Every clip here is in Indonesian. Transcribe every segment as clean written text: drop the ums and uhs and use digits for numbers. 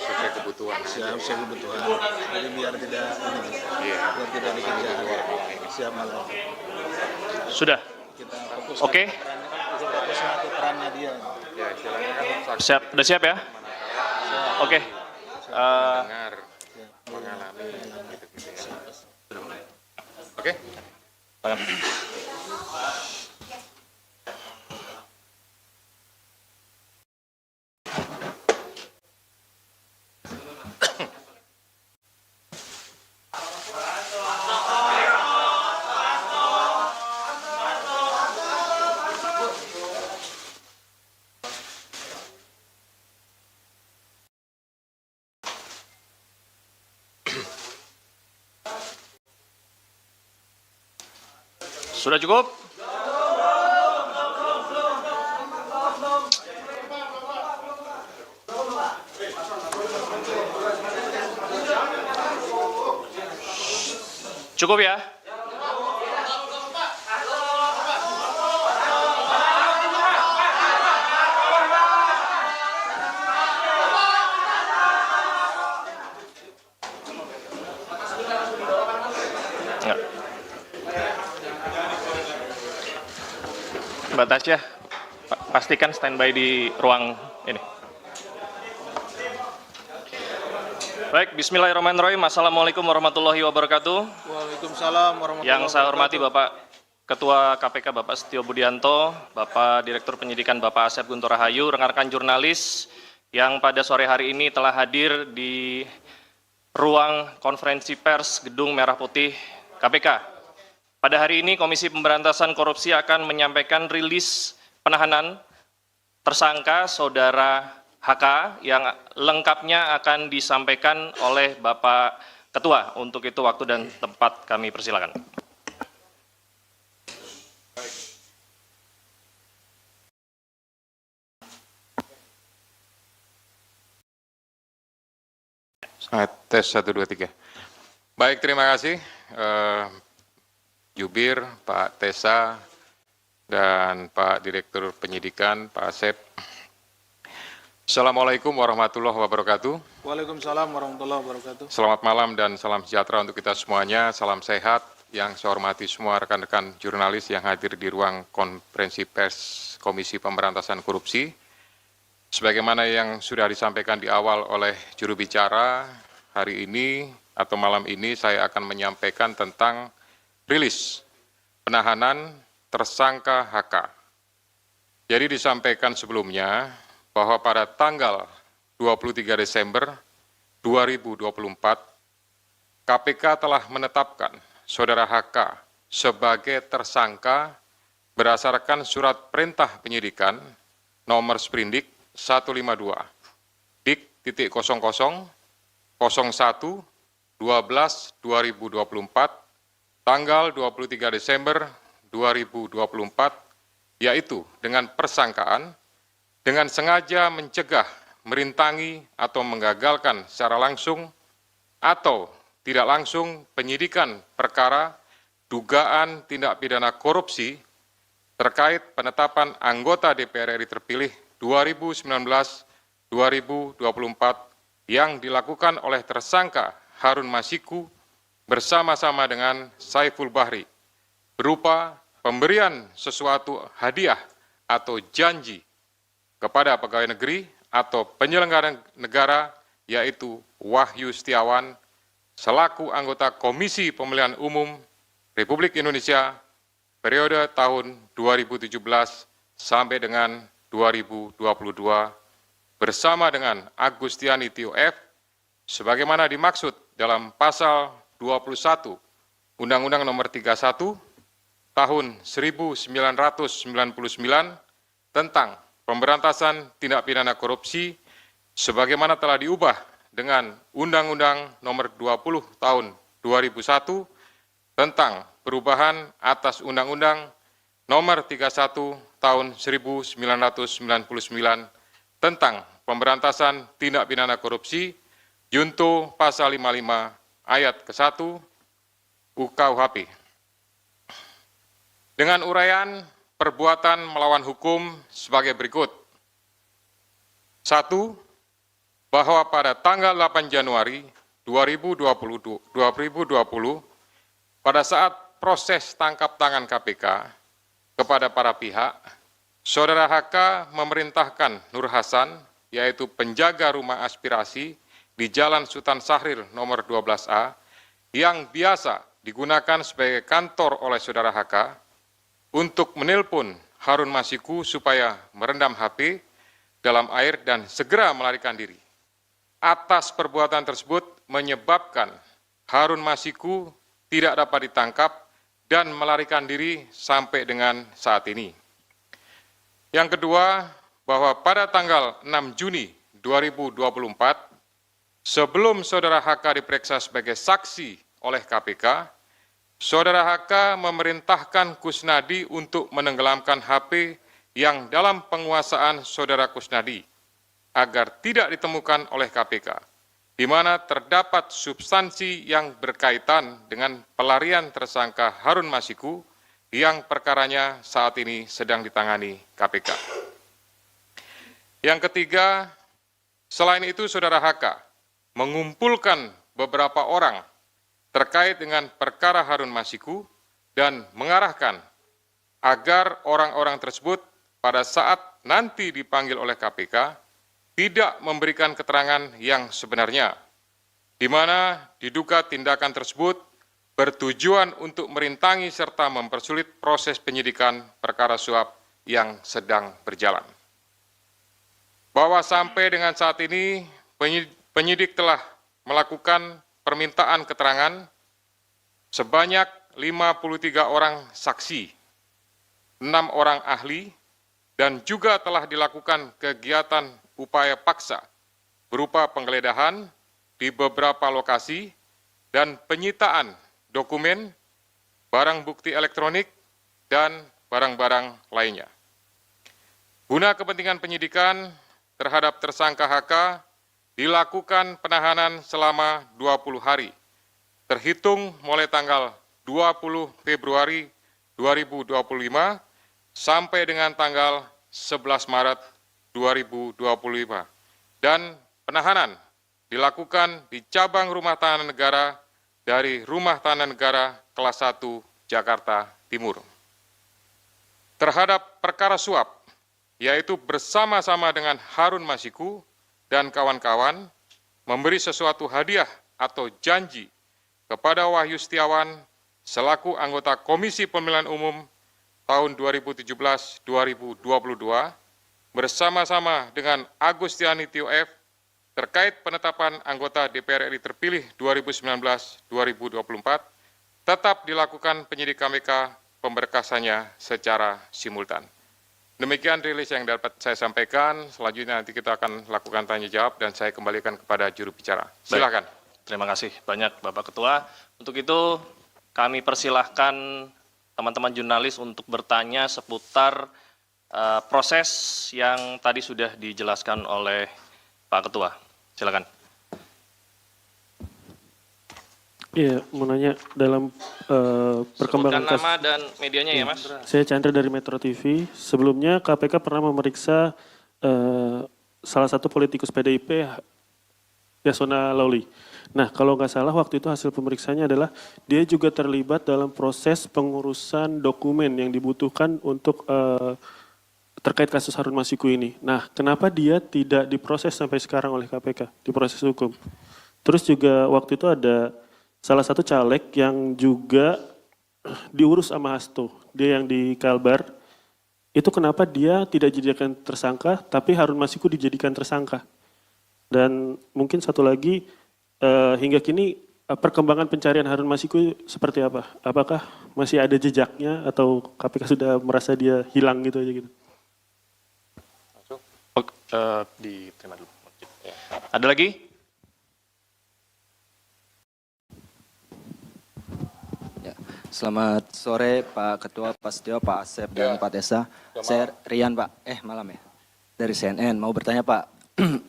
sesuai kebutuhan. Sesuai kebutuhan. Jadi biar tidak biar tidak dikejar. Siap malam. Sudah. Kita fokus. Oke. Fokusnya ke perannya dia. Ya, istilahnya kan Siap. Udah siap ya? Oke. mendengar, mengalami gitu-gitu ya. Oke. Sudah cukup? Cukup ya? Enggak. Mbak Tasya, pastikan standby di ruang ini. Baik, bismillahirrahmanirrahim. Assalamualaikum warahmatullahi wabarakatuh. Waalaikumsalam warahmatullahi Yang saya hormati wabarakatuh. Bapak Ketua KPK Bapak Setio Budianto, Bapak Direktur Penyidikan Bapak Asep Guntur Rahayu, rekan-rekan jurnalis yang pada sore hari ini telah hadir di ruang konferensi pers Gedung Merah Putih KPK. Pada hari ini Komisi Pemberantasan Korupsi akan menyampaikan rilis penahanan tersangka Saudara HK yang lengkapnya akan disampaikan oleh Bapak Ketua. Untuk itu waktu dan tempat kami persilakan. Tes 1, 2, 3. Baik, terima kasih Jubir, Pak Tesa, dan Pak Direktur Penyidikan, Pak Asep. Assalamualaikum warahmatullahi wabarakatuh. Waalaikumsalam warahmatullahi wabarakatuh. Selamat malam dan salam sejahtera untuk kita semuanya. Salam sehat. Yang saya hormati semua rekan-rekan jurnalis yang hadir di ruang konferensi pers Komisi Pemberantasan Korupsi. Sebagaimana yang sudah disampaikan di awal oleh juru bicara, hari ini atau malam ini saya akan menyampaikan tentang rilis penahanan tersangka HK. Jadi disampaikan sebelumnya bahwa pada tanggal 23 Desember 2024, KPK telah menetapkan Saudara HK sebagai tersangka berdasarkan surat perintah penyidikan nomor sprindik 152 dik.0001/12/2024 tanggal 23 Desember 2024, yaitu dengan persangkaan dengan sengaja mencegah, merintangi, atau menggagalkan secara langsung atau tidak langsung penyidikan perkara dugaan tindak pidana korupsi terkait penetapan anggota DPR RI terpilih 2019-2024 yang dilakukan oleh tersangka Harun Masiku bersama-sama dengan Saiful Bahri berupa pemberian sesuatu hadiah atau janji kepada pegawai negeri atau penyelenggara negara, yaitu Wahyu Setiawan selaku anggota Komisi Pemilihan Umum Republik Indonesia periode tahun 2017 sampai dengan 2022 bersama dengan Agustiani Tio F sebagaimana dimaksud dalam pasal 21 Undang-Undang Nomor 31 Tahun 1999 tentang pemberantasan tindak pidana korupsi sebagaimana telah diubah dengan Undang-Undang Nomor 20 Tahun 2001 tentang perubahan atas Undang-Undang Nomor 31 Tahun 1999 tentang pemberantasan tindak pidana korupsi junto pasal 55 ayat ke-1 UKUHP. Dengan uraian perbuatan melawan hukum sebagai berikut. 1. bahwa pada tanggal 8 Januari 2020, pada saat proses tangkap tangan KPK kepada para pihak, Saudara HK memerintahkan Nur Hasan, yaitu penjaga rumah aspirasi di Jalan Sultan Syahrir nomor 12A, yang biasa digunakan sebagai kantor oleh Saudara HK, untuk menelpon Harun Masiku supaya merendam HP dalam air dan segera melarikan diri. Atas perbuatan tersebut menyebabkan Harun Masiku tidak dapat ditangkap dan melarikan diri sampai dengan saat ini. Yang kedua, bahwa pada tanggal 6 Juni 2024, sebelum Saudara HK diperiksa sebagai saksi oleh KPK, Saudara HK memerintahkan Kusnadi untuk menenggelamkan HP yang dalam penguasaan Saudara Kusnadi agar tidak ditemukan oleh KPK, di mana terdapat substansi yang berkaitan dengan pelarian tersangka Harun Masiku yang perkaranya saat ini sedang ditangani KPK. Yang ketiga, selain itu Saudara HK mengumpulkan beberapa orang terkait dengan perkara Harun Masiku dan mengarahkan agar orang-orang tersebut pada saat nanti dipanggil oleh KPK tidak memberikan keterangan yang sebenarnya, di mana diduga tindakan tersebut bertujuan untuk merintangi serta mempersulit proses penyidikan perkara suap yang sedang berjalan. Bahwa sampai dengan saat ini penyidik telah melakukan permintaan keterangan sebanyak 53 orang saksi, 6 orang ahli, dan juga telah dilakukan kegiatan upaya paksa berupa penggeledahan di beberapa lokasi dan penyitaan dokumen, barang bukti elektronik, dan barang-barang lainnya. Guna kepentingan penyidikan terhadap tersangka HK, dilakukan penahanan selama 20 hari, terhitung mulai tanggal 20 Februari 2025 sampai dengan tanggal 11 Maret 2025. Dan penahanan dilakukan di cabang rumah tahanan negara dari Rumah Tahanan Negara kelas 1 Jakarta Timur. Terhadap perkara suap, yaitu bersama-sama dengan Harun Masiku dan kawan-kawan memberi sesuatu hadiah atau janji kepada Wahyu Setiawan selaku anggota Komisi Pemilihan Umum tahun 2017-2022 bersama-sama dengan Agustiani Tio F terkait penetapan anggota DPR RI terpilih 2019-2024 tetap dilakukan penyidik KPK pemberkasannya secara simultan. Demikian rilis yang dapat saya sampaikan. Selanjutnya nanti kita akan lakukan tanya jawab dan saya kembalikan kepada juru bicara. Silakan. Terima kasih banyak Bapak Ketua. Untuk itu kami persilahkan teman-teman jurnalis untuk bertanya seputar proses yang tadi sudah dijelaskan oleh Pak Ketua. Silakan. Iya, mau nanya dalam perkembangan Sebutkan nama dan medianya ya, Mas. Saya Chandra dari Metro TV. Sebelumnya KPK pernah memeriksa salah satu politikus PDIP, Yasona Lawli. Nah, kalau nggak salah waktu itu hasil pemeriksaannya adalah dia juga terlibat dalam proses pengurusan dokumen yang dibutuhkan untuk terkait kasus Harun Masiku ini. Nah, kenapa dia tidak diproses sampai sekarang oleh KPK, diproses hukum? Terus juga waktu itu ada salah satu caleg yang juga diurus sama Hasto, dia yang di Kalbar, itu kenapa dia tidak dijadikan tersangka, tapi Harun Masiku dijadikan tersangka? Dan mungkin satu lagi, hingga kini perkembangan pencarian Harun Masiku seperti apa? Apakah masih ada jejaknya atau KPK sudah merasa dia hilang gitu aja gitu? Diterima dulu. Ada lagi? Ya. Selamat sore Pak Ketua, Pak Setio, Pak Asep, dan Pak Tessa. Saya Rian Pak, malam ya, dari CNN. Mau bertanya Pak,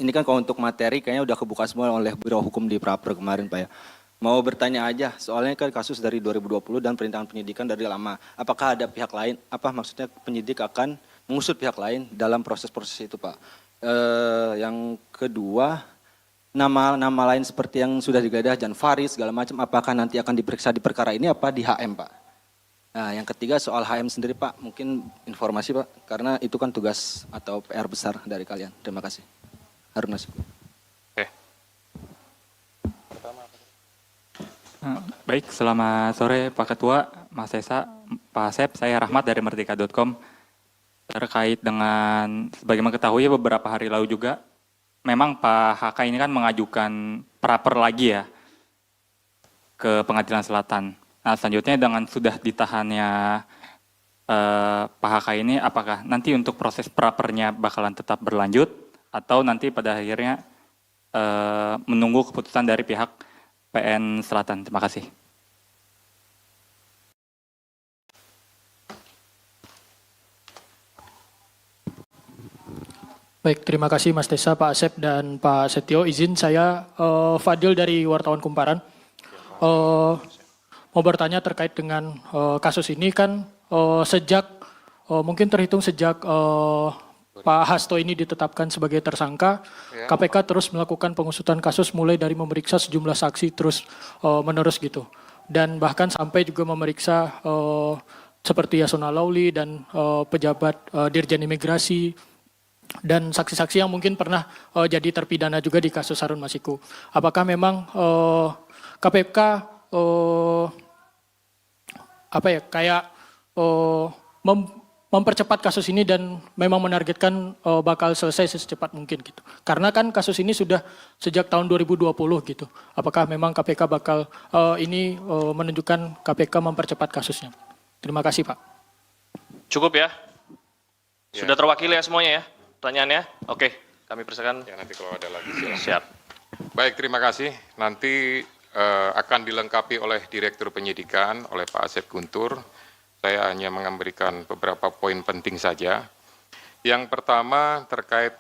ini kan kalau untuk materi kayaknya udah kebuka semua oleh Biro Hukum di Praper kemarin Pak ya. Mau bertanya aja, soalnya kan kasus dari 2020 dan perintangan penyidikan dari lama. Apakah ada pihak lain, maksudnya penyidik akan mengusut pihak lain dalam proses-proses itu Pak? Yang kedua, nama-nama lain seperti yang sudah digadah, Jan Faris segala macam, apakah nanti akan diperiksa di perkara ini apa di HM, Pak? Nah, yang ketiga soal HM sendiri, Pak, mungkin informasi, Pak, karena itu kan tugas atau PR besar dari kalian. Terima kasih. Harun Masiku. Oke. Baik, selamat sore Pak Ketua, Mas Esa, Pak Asep, saya Rahmat dari Merdeka.com. Terkait dengan, sebagaimana ketahui beberapa hari lalu juga, memang Pak HK ini kan mengajukan praper lagi ya ke Pengadilan Selatan. Nah, selanjutnya dengan sudah ditahannya Pak HK ini, apakah nanti untuk proses prapernya bakalan tetap berlanjut atau nanti pada akhirnya menunggu keputusan dari pihak PN Selatan? Terima kasih. Baik, terima kasih Mas Tesa, Pak Asep, dan Pak Setio. Izin saya, Fadil dari Wartawan Kumparan. Mau bertanya terkait dengan kasus ini kan sejak, mungkin terhitung sejak Pak Hasto ini ditetapkan sebagai tersangka, KPK terus melakukan pengusutan kasus mulai dari memeriksa sejumlah saksi terus menerus gitu. Dan bahkan sampai juga memeriksa seperti Yasona Lauli dan pejabat Dirjen Imigrasi, dan saksi-saksi yang mungkin pernah jadi terpidana juga di kasus Harun Masiku. Apakah memang KPK mempercepat kasus ini dan memang menargetkan bakal selesai secepat mungkin gitu? Karena kan kasus ini sudah sejak tahun 2020 gitu. Apakah memang KPK bakal ini menunjukkan KPK mempercepat kasusnya? Terima kasih, Pak. Cukup ya? Sudah terwakili ya semuanya ya? Pertanyaannya? Oke, kami persilakan. Ya, nanti kalau ada lagi silakan. Siap. Baik, terima kasih. Nanti akan dilengkapi oleh Direktur Penyidikan, oleh Pak Asep Guntur. Saya hanya memberikan beberapa poin penting saja. Yang pertama terkait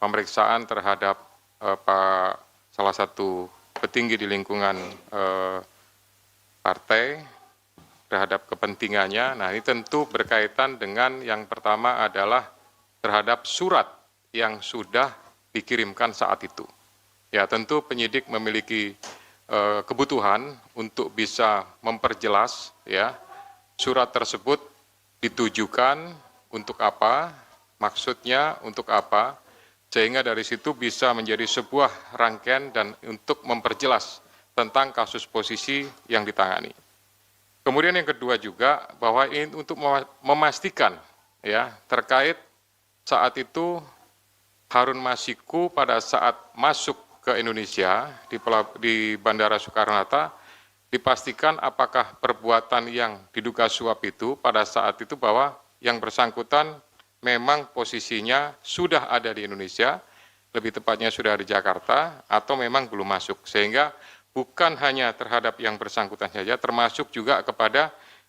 pemeriksaan terhadap salah satu petinggi di lingkungan partai terhadap kepentingannya. Nah, ini tentu berkaitan dengan yang pertama adalah terhadap surat yang sudah dikirimkan saat itu. Ya, tentu penyidik memiliki kebutuhan untuk bisa memperjelas ya surat tersebut ditujukan untuk apa, maksudnya untuk apa, sehingga dari situ bisa menjadi sebuah rangkaian dan untuk memperjelas tentang kasus posisi yang ditangani. Kemudian yang kedua juga bahwa ini untuk memastikan ya terkait saat itu Harun Masiku pada saat masuk ke Indonesia di Bandara Soekarno-Hatta dipastikan apakah perbuatan yang diduga suap itu pada saat itu bahwa yang bersangkutan memang posisinya sudah ada di Indonesia, lebih tepatnya sudah di Jakarta atau memang belum masuk. Sehingga bukan hanya terhadap yang bersangkutan saja, termasuk juga kepada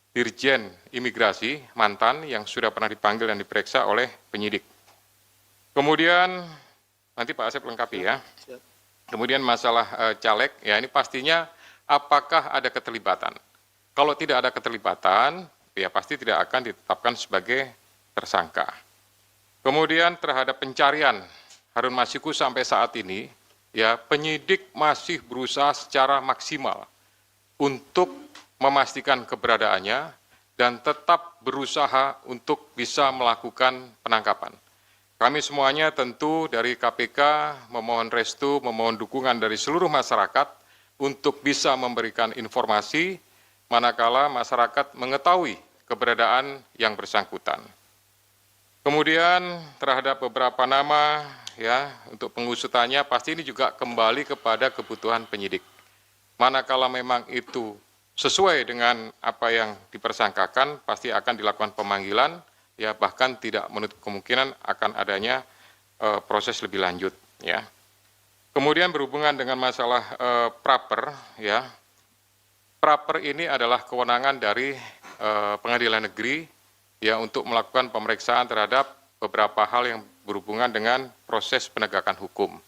Dirjen Imigrasi mantan yang sudah pernah dipanggil dan diperiksa oleh penyidik. Kemudian nanti Pak Asep lengkapi ya. Kemudian masalah caleg, ya ini pastinya apakah ada keterlibatan. Kalau tidak ada keterlibatan, ya pasti tidak akan ditetapkan sebagai tersangka. Kemudian terhadap pencarian Harun Masiku sampai saat ini, ya penyidik masih berusaha secara maksimal untuk memastikan keberadaannya dan tetap berusaha untuk bisa melakukan penangkapan. Kami semuanya tentu dari KPK memohon restu, memohon dukungan dari seluruh masyarakat untuk bisa memberikan informasi manakala masyarakat mengetahui keberadaan yang bersangkutan. Kemudian terhadap beberapa nama ya untuk pengusutannya pasti ini juga kembali kepada kebutuhan penyidik. Manakala memang itu sesuai dengan apa yang dipersangkakan, pasti akan dilakukan pemanggilan, ya bahkan tidak menutup kemungkinan akan adanya proses lebih lanjut. Ya. Kemudian berhubungan dengan masalah praper, ya praper ini adalah kewenangan dari Pengadilan Negeri, ya untuk melakukan pemeriksaan terhadap beberapa hal yang berhubungan dengan proses penegakan hukum.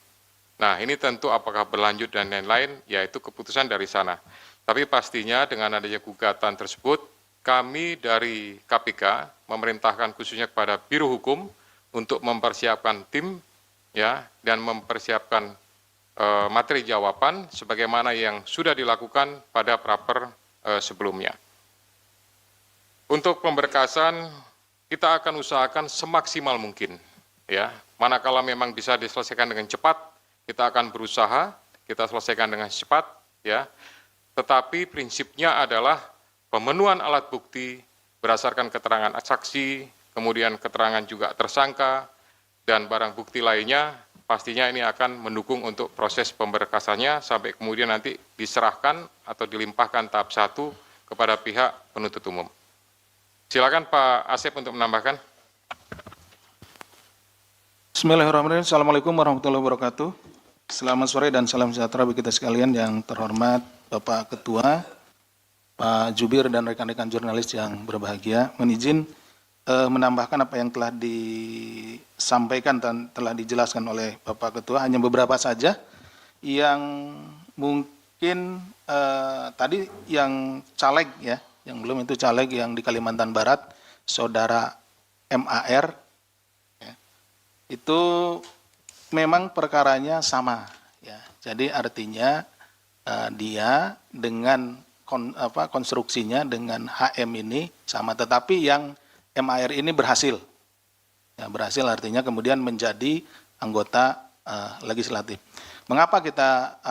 Nah ini tentu apakah berlanjut dan lain-lain, yaitu keputusan dari sana. Tapi pastinya dengan adanya gugatan tersebut, kami dari KPK memerintahkan khususnya kepada Biro Hukum untuk mempersiapkan tim ya dan mempersiapkan materi jawaban sebagaimana yang sudah dilakukan pada praper sebelumnya. Untuk pemberkasan kita akan usahakan semaksimal mungkin, ya. Manakala memang bisa diselesaikan dengan cepat, kita akan berusaha kita selesaikan dengan cepat, ya. Tetapi prinsipnya adalah pemenuhan alat bukti berdasarkan keterangan saksi, kemudian keterangan juga tersangka dan barang bukti lainnya. Pastinya ini akan mendukung untuk proses pemberkasannya sampai kemudian nanti diserahkan atau dilimpahkan tahap 1 kepada pihak penuntut umum. Silakan Pak Asep untuk menambahkan. Bismillahirrahmanirrahim. Assalamualaikum warahmatullahi wabarakatuh. Selamat sore dan salam sejahtera bagi kita sekalian yang terhormat Bapak Ketua, Pak Jubir dan rekan-rekan jurnalis yang berbahagia. Mohon menambahkan apa yang telah disampaikan dan telah dijelaskan oleh Bapak Ketua, hanya beberapa saja yang mungkin tadi yang caleg ya, yang belum itu caleg yang di Kalimantan Barat, Saudara MAR, ya, itu memang perkaranya sama, ya. Jadi artinya dia dengan konstruksinya dengan HM ini sama, tetapi yang MAR ini berhasil. Ya, berhasil artinya kemudian menjadi anggota legislatif. Mengapa kita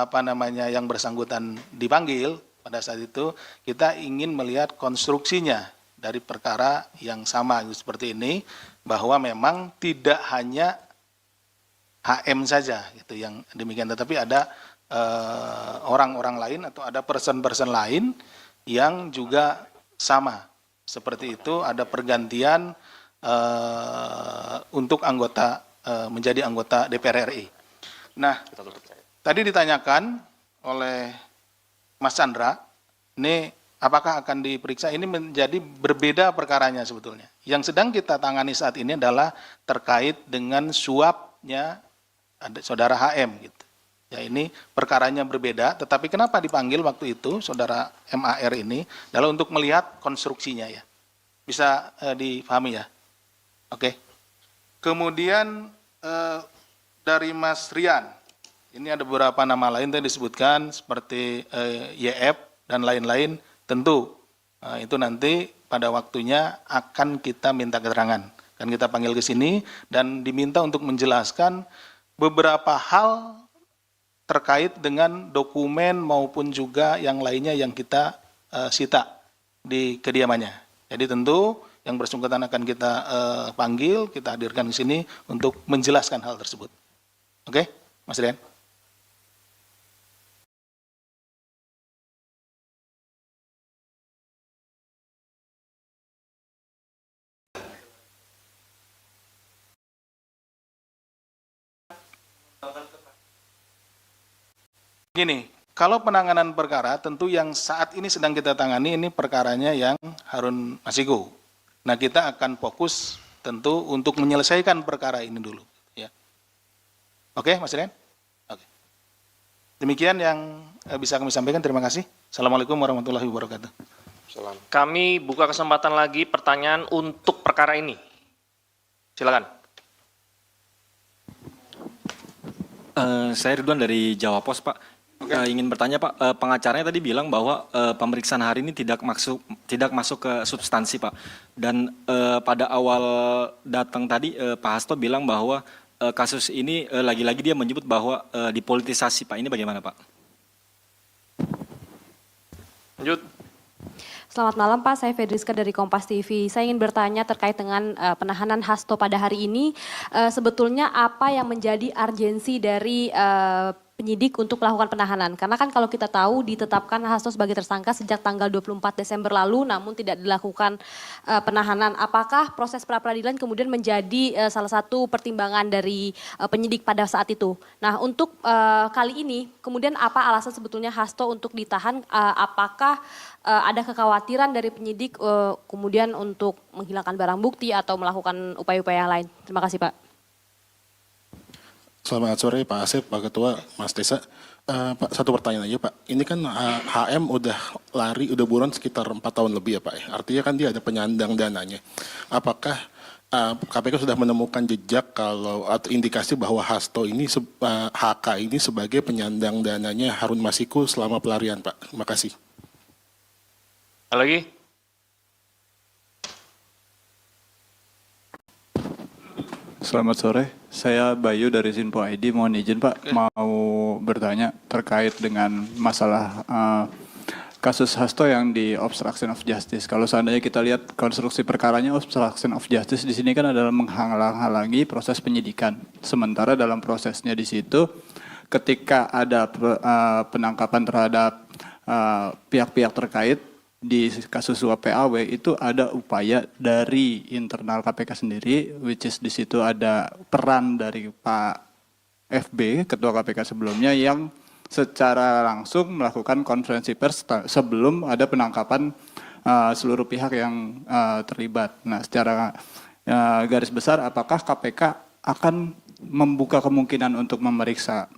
yang bersangkutan dipanggil? Pada saat itu kita ingin melihat konstruksinya dari perkara yang sama seperti ini, bahwa memang tidak hanya HM saja gitu yang demikian, tetapi ada orang-orang lain atau ada person-person lain yang juga sama. Seperti itu, ada pergantian untuk anggota menjadi anggota DPR RI. Nah, tadi ditanyakan oleh Mas Chandra, ini apakah akan diperiksa? Ini menjadi berbeda perkaranya sebetulnya. Yang sedang kita tangani saat ini adalah terkait dengan suapnya Saudara HM gitu. Ya, ini perkaranya berbeda, tetapi kenapa dipanggil waktu itu Saudara MAR ini adalah untuk melihat konstruksinya ya. Bisa dipahami ya. Oke. Kemudian dari Mas Rian, ini ada beberapa nama lain yang disebutkan seperti YF dan lain-lain, tentu itu nanti pada waktunya akan kita minta keterangan. Kan kita panggil ke sini dan diminta untuk menjelaskan beberapa hal terkait dengan dokumen maupun juga yang lainnya yang kita sita di kediamannya. Jadi tentu yang bersangkutan akan kita panggil, kita hadirkan di sini untuk menjelaskan hal tersebut. Oke, Mas Rian. Gini, kalau penanganan perkara tentu yang saat ini sedang kita tangani ini perkaranya yang Harun Masiku. Nah, kita akan fokus tentu untuk menyelesaikan perkara ini dulu. Ya. Oke, Mas Rian? Oke. Demikian yang bisa kami sampaikan. Terima kasih. Assalamualaikum warahmatullahi wabarakatuh. Kami buka kesempatan lagi pertanyaan untuk perkara ini. Silakan. Saya Ridwan dari Jawa Pos, Pak. Ingin bertanya, Pak, pengacaranya tadi bilang bahwa pemeriksaan hari ini tidak masuk ke substansi, Pak. Dan pada awal datang tadi Pak Hasto bilang bahwa kasus ini lagi-lagi dia menyebut bahwa dipolitisasi, Pak. Ini bagaimana, Pak? Lanjut. Selamat malam Pak, saya Fedriska dari Kompas TV. Saya ingin bertanya terkait dengan penahanan Hasto pada hari ini. Sebetulnya apa yang menjadi urgensi dari penyidik untuk melakukan penahanan? Karena kan kalau kita tahu ditetapkan Hasto sebagai tersangka sejak tanggal 24 Desember lalu namun tidak dilakukan penahanan. Apakah proses pra-peradilan kemudian menjadi salah satu pertimbangan dari penyidik pada saat itu? Nah, untuk kali ini kemudian apa alasan sebetulnya Hasto untuk ditahan? Apakah ada kekhawatiran dari penyidik kemudian untuk menghilangkan barang bukti atau melakukan upaya-upaya yang lain? Terima kasih Pak. Selamat sore Pak Asep, Pak Ketua, Mas Desa. Pak, satu pertanyaan aja Pak. Ini kan HM udah lari, udah buron sekitar 4 tahun lebih ya Pak. Artinya kan dia ada penyandang dananya. Apakah KPK sudah menemukan jejak kalau atau indikasi bahwa Hasto ini HK ini sebagai penyandang dananya Harun Masiku selama pelarian, Pak. Terima kasih. Ada lagi? Selamat sore, saya Bayu dari Sinpo ID. Mohon izin Pak, mau bertanya terkait dengan masalah kasus Hasto yang di obstruction of justice. Kalau seandainya kita lihat konstruksi perkaranya obstruction of justice di sini kan adalah menghalang-halangi proses penyidikan. Sementara dalam prosesnya di situ, ketika ada penangkapan terhadap pihak-pihak terkait, di kasus suap PAW itu ada upaya dari internal KPK sendiri, which is di situ ada peran dari Pak FB, Ketua KPK sebelumnya, yang secara langsung melakukan konferensi pers sebelum ada penangkapan seluruh pihak yang terlibat. Nah, secara garis besar, apakah KPK akan membuka kemungkinan untuk memeriksa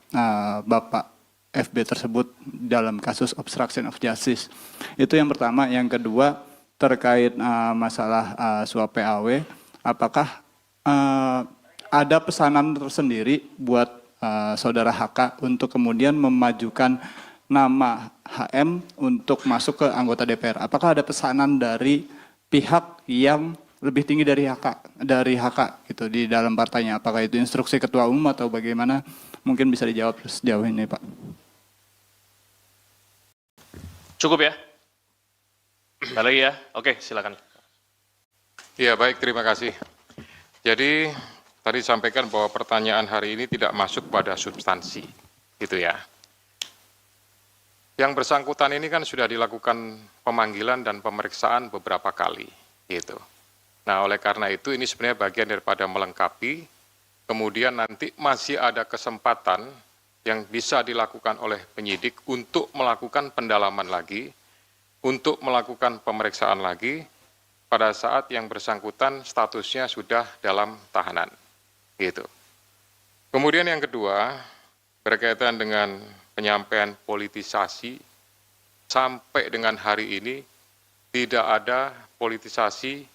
Bapak FB tersebut dalam kasus obstruction of justice? Itu yang pertama. Yang kedua, terkait masalah suap PAW, apakah ada pesanan tersendiri buat saudara HK untuk kemudian memajukan nama HM untuk masuk ke anggota DPR? Apakah ada pesanan dari pihak yang lebih tinggi dari HK gitu di dalam partainya? Apakah itu instruksi ketua umum atau bagaimana? Mungkin bisa dijawab sejauh ini, Pak. Cukup ya? Ada lagi ya? Oke, silakan. Ya, baik, terima kasih. Jadi, tadi sampaikan bahwa pertanyaan hari ini tidak masuk pada substansi, gitu ya. Yang bersangkutan ini kan sudah dilakukan pemanggilan dan pemeriksaan beberapa kali, gitu. Nah, oleh karena itu ini sebenarnya bagian daripada melengkapi, kemudian nanti masih ada kesempatan yang bisa dilakukan oleh penyidik untuk melakukan pendalaman lagi, untuk melakukan pemeriksaan lagi, pada saat yang bersangkutan statusnya sudah dalam tahanan. Gitu. Kemudian yang kedua, berkaitan dengan penyampaian politisasi, sampai dengan hari ini tidak ada politisasi,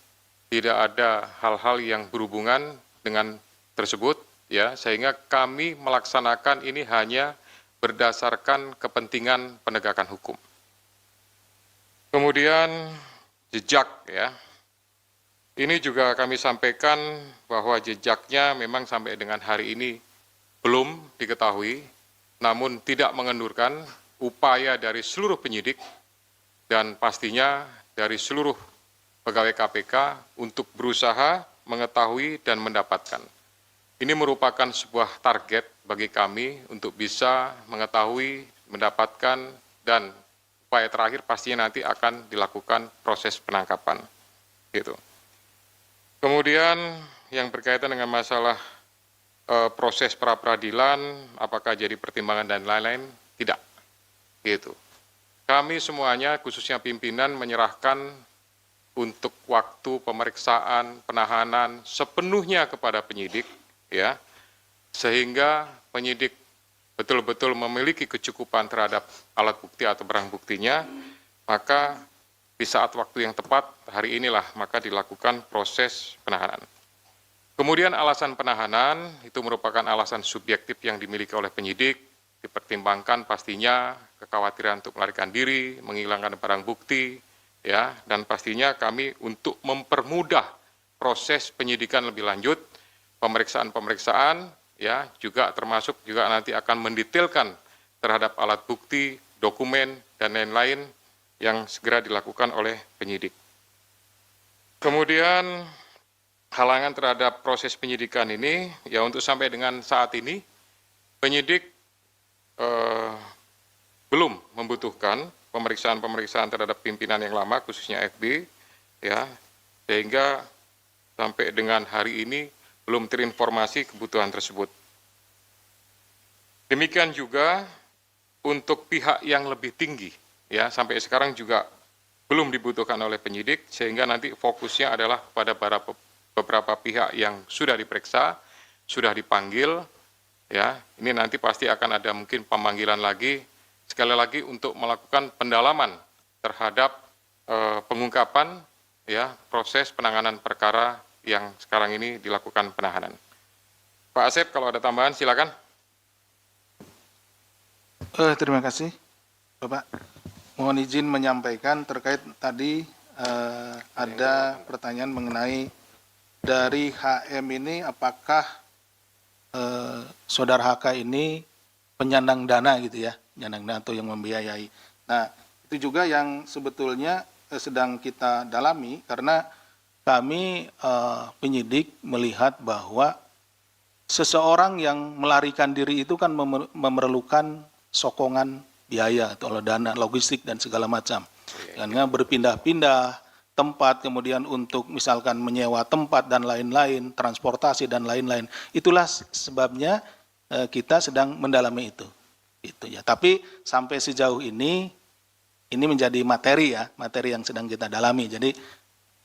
tidak ada hal-hal yang berhubungan dengan tersebut, ya, sehingga kami melaksanakan ini hanya berdasarkan kepentingan penegakan hukum. Kemudian jejak, ya. Ini juga kami sampaikan bahwa jejaknya memang sampai dengan hari ini belum diketahui, namun tidak mengendurkan upaya dari seluruh penyidik dan pastinya dari seluruh pegawai KPK untuk berusaha mengetahui dan mendapatkan. Ini merupakan sebuah target bagi kami untuk bisa mengetahui, mendapatkan, dan upaya terakhir pastinya nanti akan dilakukan proses penangkapan. Gitu. Kemudian yang berkaitan dengan masalah proses pra-peradilan, apakah jadi pertimbangan dan lain-lain, tidak. Gitu. Kami semuanya, khususnya pimpinan, menyerahkan untuk waktu pemeriksaan, penahanan sepenuhnya kepada penyidik, ya, sehingga penyidik betul-betul memiliki kecukupan terhadap alat bukti atau barang buktinya, maka di saat waktu yang tepat, hari inilah maka dilakukan proses penahanan. Kemudian alasan penahanan itu merupakan alasan subjektif yang dimiliki oleh penyidik, dipertimbangkan pastinya kekhawatiran untuk melarikan diri, menghilangkan barang bukti, ya, dan pastinya kami untuk mempermudah proses penyidikan lebih lanjut, pemeriksaan-pemeriksaan, ya, juga termasuk juga nanti akan mendetailkan terhadap alat bukti, dokumen, dan lain-lain yang segera dilakukan oleh penyidik. Kemudian halangan terhadap proses penyidikan ini, ya untuk sampai dengan saat ini, penyidik belum membutuhkan pemeriksaan-pemeriksaan terhadap pimpinan yang lama, khususnya FB, ya, sehingga sampai dengan hari ini belum terinformasi kebutuhan tersebut. Demikian juga untuk pihak yang lebih tinggi, ya, sampai sekarang juga belum dibutuhkan oleh penyidik, sehingga nanti fokusnya adalah pada beberapa pihak yang sudah diperiksa, sudah dipanggil, ya, ini nanti pasti akan ada mungkin pemanggilan lagi, sekali lagi untuk melakukan pendalaman terhadap pengungkapan, ya, proses penanganan perkara yang sekarang ini dilakukan penahanan. Pak Asep, kalau ada tambahan silakan. Terima kasih, Bapak. Mohon izin menyampaikan terkait tadi ada pertanyaan mengenai dari HM ini apakah saudara HK ini penyandang dana gitu ya, penyandang dana atau yang membiayai. Nah, itu juga yang sebetulnya sedang kita dalami karena kami penyidik melihat bahwa seseorang yang melarikan diri itu kan memerlukan sokongan biaya atau dana logistik dan segala macam. Karena berpindah-pindah tempat, kemudian untuk misalkan menyewa tempat dan lain-lain, transportasi dan lain-lain. Itulah sebabnya kita sedang mendalami itu. Itu ya. Tapi sampai sejauh ini menjadi materi ya, materi yang sedang kita dalami. Jadi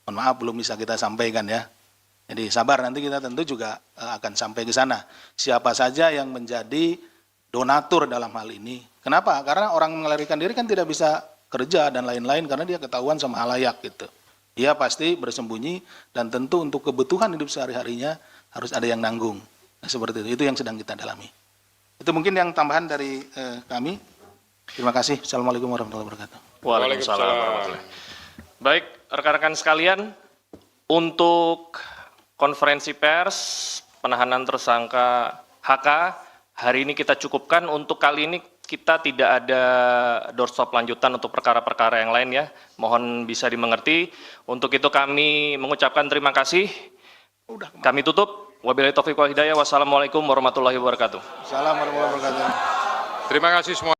mohon maaf belum bisa kita sampaikan ya. Jadi sabar, nanti kita tentu juga akan sampai ke sana. Siapa saja yang menjadi donatur dalam hal ini. Kenapa? Karena orang melarikan diri kan tidak bisa kerja dan lain-lain karena dia ketahuan sama halayak gitu. Dia pasti bersembunyi dan tentu untuk kebutuhan hidup sehari-harinya harus ada yang nanggung. Nah, seperti itu yang sedang kita dalami. Itu mungkin yang tambahan dari kami. Terima kasih. Assalamualaikum warahmatullahi wabarakatuh. Waalaikumsalam warahmatullahi wabarakatuh. Baik, rekan-rekan sekalian, untuk konferensi pers penahanan tersangka HK hari ini kita cukupkan. Untuk kali ini kita tidak ada doorstop lanjutan untuk perkara-perkara yang lain ya. Mohon bisa dimengerti. Untuk itu kami mengucapkan terima kasih. Kami tutup. Wabillahi taufiq wal hidayah. Wassalamualaikum warahmatullahi wabarakatuh. Assalamualaikum warahmatullahi wabarakatuh. Terima kasih semua.